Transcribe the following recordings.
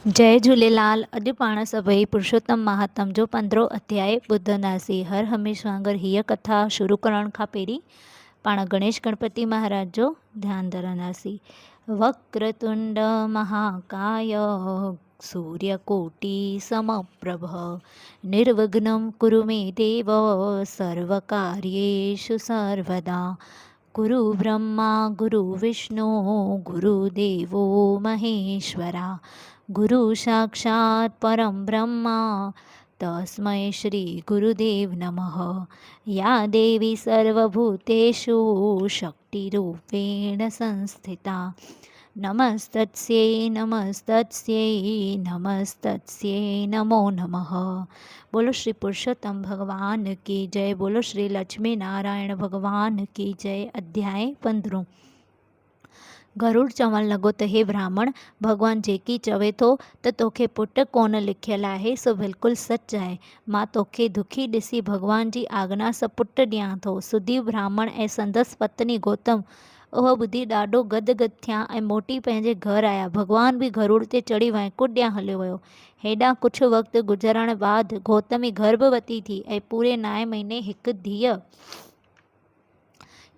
जय झूलेलाल। अॼु पाण सभई पुरुषोत्तम महात्म जो 15 अध्याय ॿुधंदासीं। हर हमेशह वांगुरु हीअ कथा शुरू करण खां पहिरीं पाण गणेश गणपति महाराज जो ध्यानु धरंदासीं। वक्रतुंड महाकाय सूर्यकोटि समप्रभ निर्विघ्नं कुरु मे देव सर्वकार्येषु सर्वदा। गुरु ब्रह्मा गुरु विष्णु गुरुदेवो महेश्वरा गुरु साक्षात् परं ब्रह्मा तस्मै श्री गुरुदेव नमः। या देवी सर्वभूतेषु शक्तिरूपेण संस्थिता नमस्तस्यै नमस्तस्यै नमस्तस्यै नमो नमः। बोलो श्री पुरुषोत्तम भगवान की जय। बोलो श्री लक्ष्मी नारायण भगवान की जय। अध्याय 15। गरुड़ चवण लॻो त हे ब्राह्मण, भगवान जेकी चवे थो त तोखे पुट कोन लिखियल आहे सो बिल्कुलु सच आहे। मां तोखे दुखी ॾिसी भगवान जी आज्ञा सां पुट ॾियां थो। सुधीव ब्राह्मण ऐं संदसि पत्नी गौतम उहो ॿुधी ॾाढो गदगद थिया ऐं मोटी पंहिंजे घर आया। भगवान बि गरुड़ ते चढ़ी वैकुंठ ॾांहुं हलियो वियो। हेॾां कुझु वक़्तु गुज़रण बाद गौतमी गर्भवती थी ऐं पूरे 9 महीने हिकु धीअ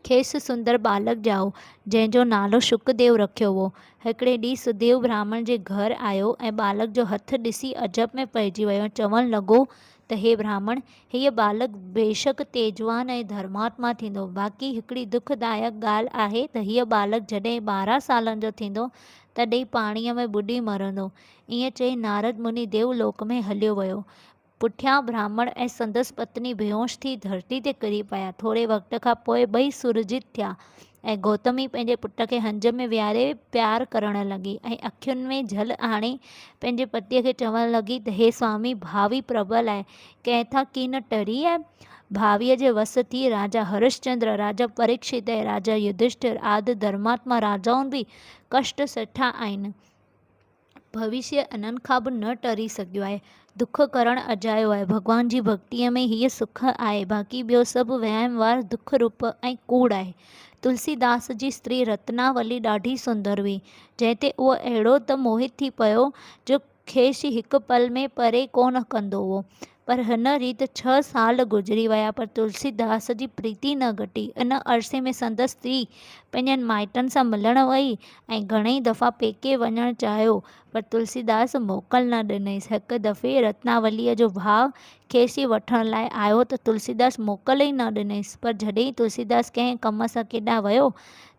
खेसि सुंदर बालक ॼाओ, जंहिंजो नालो शुकदेव रखियो हो। हिकिड़े ॾींहुं सुदेव ब्राह्मण जे घर आयो ऐं बालक जो हथु ॾिसी अजब में पइजी वियो। चवणु लॻो त हे ब्राह्मण, हीअ बालक बेशक तेजवान ऐं धर्मात्मा थींदो। बाक़ी हिकिड़ी दुखदायक ॻाल्हि आहे त हीअ बालक जॾहिं 12 सालनि जो थींदो तॾहिं पाणीअ में ॿुॾी मरंदो। ईअं चई नारद मुनि देवलोक में हलियो वियो। पुठियां ब्राह्मण ऐं संदसि पत्नी बेहोश थी धरती ते किरी पिया। थोरे वक़्त खां पोइ ॿई सुरजित थिया ऐं गौतमी पंहिंजे पुट खे हंज में विहारे प्यारु करणु लॻी ऐं अखियुनि में झल आणे पंहिंजे पतीअ खे चवणु लॻी त हे स्वामी, भावी प्रबल आहे, कंहिं था की न टरी आहे। भावीअ जे वस थी राजा हरिश्चंद्र, राजा परीक्षित ऐं राजा युधिष्ठिर आदि धर्मात्मा राजाउनि बि कष्ट सठा आहिनि। भविष्य इन्हनि खां बि न टरी सघियो आहे। दुख करणु अजायो आहे। भगवान जी भक्तीअ में हीअ सुख आहे। बाक़ी ॿियो सभु वहम वार दुख रूप ऐं कूड़ आहे। तुलसीदास जी स्त्री रत्नावली ॾाढी सुंदर हुई, जंहिं ते उहो अहिड़ो त मोहित थी पियो जो खेसि हिकु पल में परे कोन कंदो हो। पर हिन रीति 6 साल गुज़री विया, पर तुलसीदास जी प्रीति न घटी। इन अरसे में संदसि स्त्री पंहिंजनि माइटनि सां मिलणु वई ऐं घणेई दफ़ा पेके वञणु चाहियो, पर तुलसीदास मोकल न ॾिनईसि। हिकु दफ़े रत्नावलीअ जो भाउ खेसि वठण लाइ आयो त तुलसीदास मोकल ई न ॾिनईसि। पर जॾहिं तुलसीदास कंहिं कम सां केॾांहुं वियो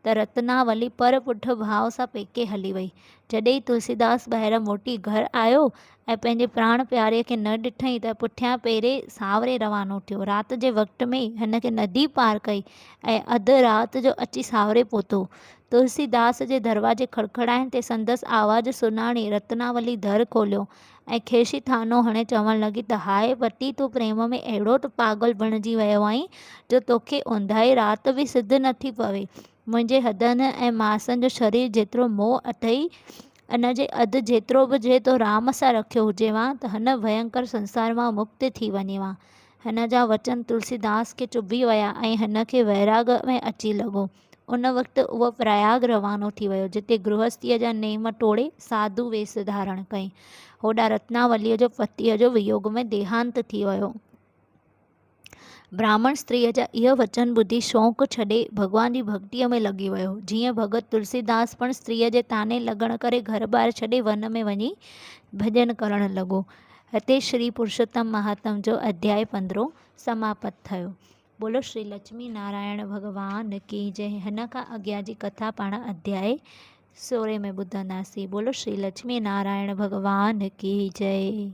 त रत्नावली पर पुठ भाउ सां पेके हली वई। जॾहिं तुलसीदास ॿाहिरि मोटी घर आयो ऐं पंहिंजे प्राण प्यारे खे न ॾिठईं त पुठियां पहिरें सावरे रवानो थियो। राति जे वक़्त में हिन खे नदी पार कई ऐं अधु राति जो अची सावरे पहुतो। तुलसीदास जे दरवाजे खड़खड़ाइण ते संदसि आवाज़ सुञाणी रत्नावली दर खोलियो ऐं खेसि थानो हणे चवणु लॻी त हाय पति, तूं प्रेम में अहिड़ो त पागल बणिजी वियो आहीं जो तोखे ऊंदाही राति बि सिध नथी पवे। मुंहिंजे हॾनि ऐं मांसनि जो शरीर जेतिरो मोह अथई, इन जे अधु जेतिरो बि जे तो राम सां रखियो हुजेवा त हिन भयंकर संसार मां मुक्त थी वञेवा। हिन जा वचन तुलसीदास खे चुभी विया ऐं हिन खे वैराग में अची लॻो। उन वक़्तु उहो प्रयाग रवानो थी वियो, जिते गृहस्थीअ जा नेम टोड़े साधु वेश धारण कई। होॾां रत्नावलीअ जो पतीअ जो वियोग में देहांत थी वियो। ब्राह्मण स्त्रीअ जा इहो वचन ॿुधी शौक़ु छॾे भगवान जी भक्तीअ में लॻी वियो। जीअं भगत तुलसीदास पण स्त्रीअ जे ताने लॻण करे घर ॿार छॾे वन में वञी भॼन करणु लॻो। हिते श्री पुरुषोत्तम महात्म जो अध्याय 15 समाप्त थियो। बोलो श्री लक्ष्मी नारायण भगवान की जय। हिन खां अॻियां जी कथा पाण अध्याय 16 में ॿुधंदासीं। बोलो श्री लक्ष्मी नारायण भगवान की जय।